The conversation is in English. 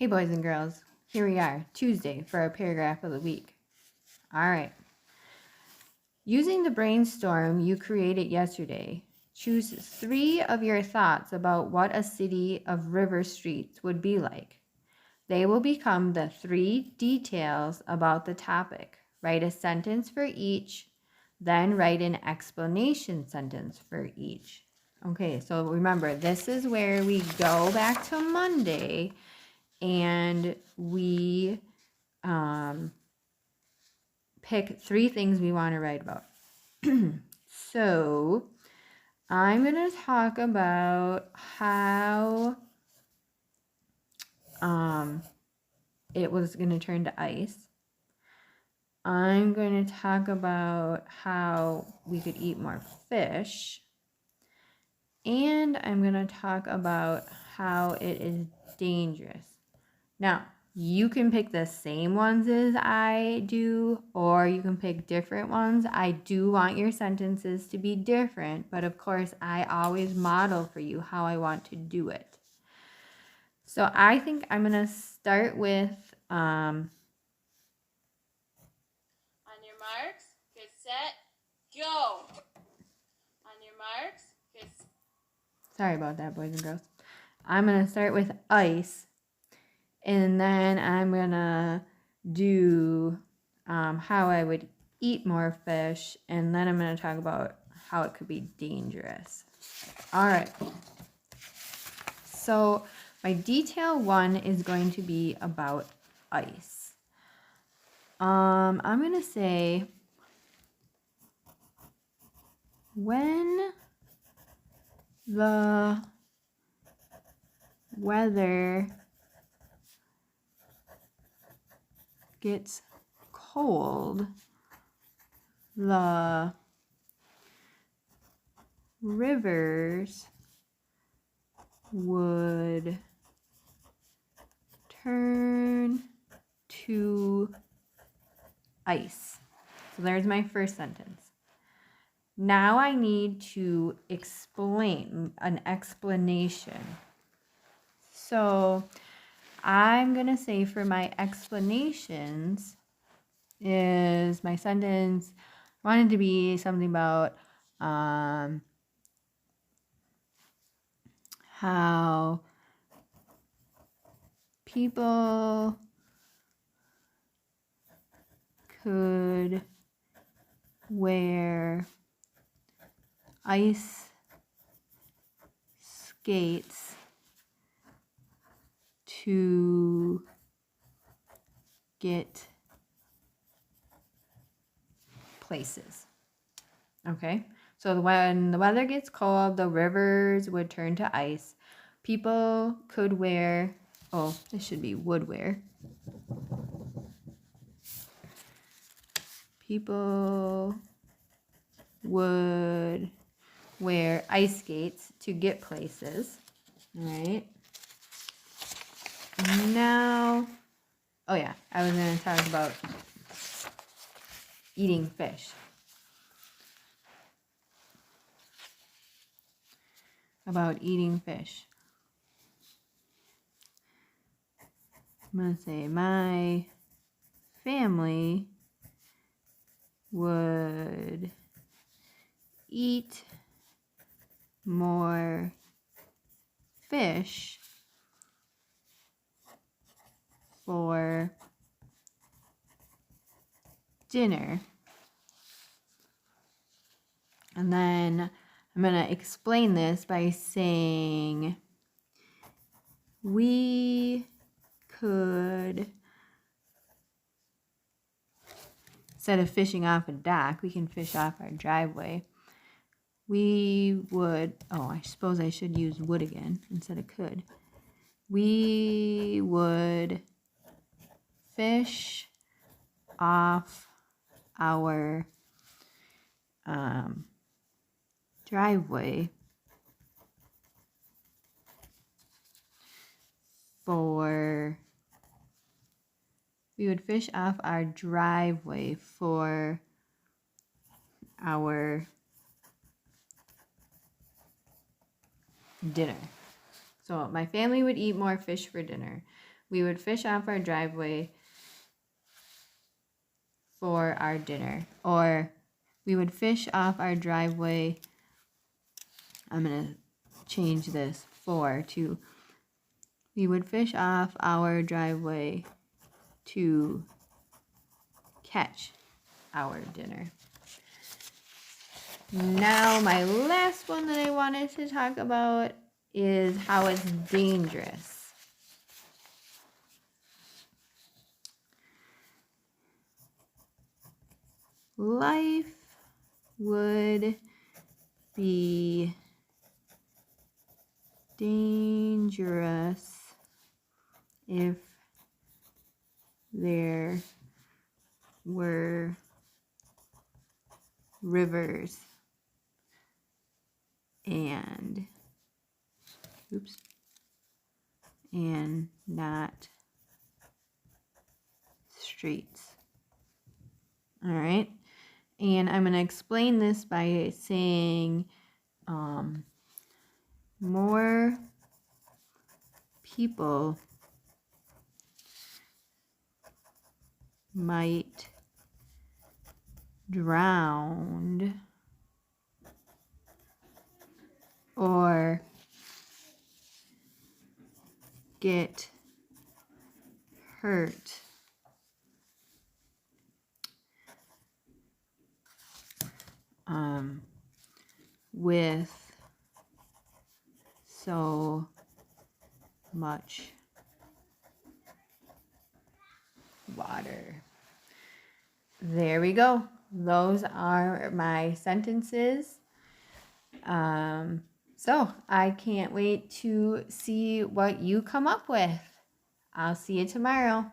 Hey boys and girls, here we are, Tuesday, for our paragraph of the week. All right. Using the brainstorm you created yesterday, choose 3 of your thoughts about what a city of river streets would be like. They will become the 3 details about the topic. Write a sentence for each, then write an explanation sentence for each. Okay, so remember, this is where we go back to Monday and we pick 3 things we want to write about. So I'm going to talk about how it was going to turn to ice. I'm going to talk about how we could eat more fish. And I'm going to talk about how it is dangerous. Now, you can pick the same ones as I do, or you can pick different ones. I do want your sentences to be different, but of course, I always model for you how I want to do it. So I think I'm going to start with... On your marks, get set, go! On your marks, get... Sorry about that, boys and girls. I'm going to start with ice. And then I'm going to do how I would eat more fish. And then I'm going to talk about how it could be dangerous. All right. So my detail 1 is going to be about ice. I'm going to say, when the weather gets cold, the rivers would turn to ice. So there's my first sentence. Now I need to explain an explanation. So I'm going to say for my explanations is my sentence, I want it to be something about how people could wear ice skates to get places. Okay, so when the weather gets cold, the rivers would turn to ice. People could wear, oh, this should be would wear. People would wear ice skates to get places. All right. Now, oh yeah, I was going to talk about eating fish. About eating fish. I'm going to say my family would eat more fish for dinner. And then I'm going to explain this by saying we could, instead of fishing off a dock, we can fish off our driveway. We would, oh, I suppose I should use would again instead of could. We would fish off our driveway for our dinner. So my family would eat more fish for dinner. we would fish off our driveway for our dinner. Or we would fish off our driveway. I'm going to change this for to. We would fish off our driveway to catch our dinner. Now, my last one that I wanted to talk about is how it's dangerous. Life would be dangerous if there were rivers and not streets. All right. And I'm going to explain this by saying more people might drown or get hurt with so much water. There we go. Those are my sentences. So I can't wait to see what you come up with. I'll see you tomorrow.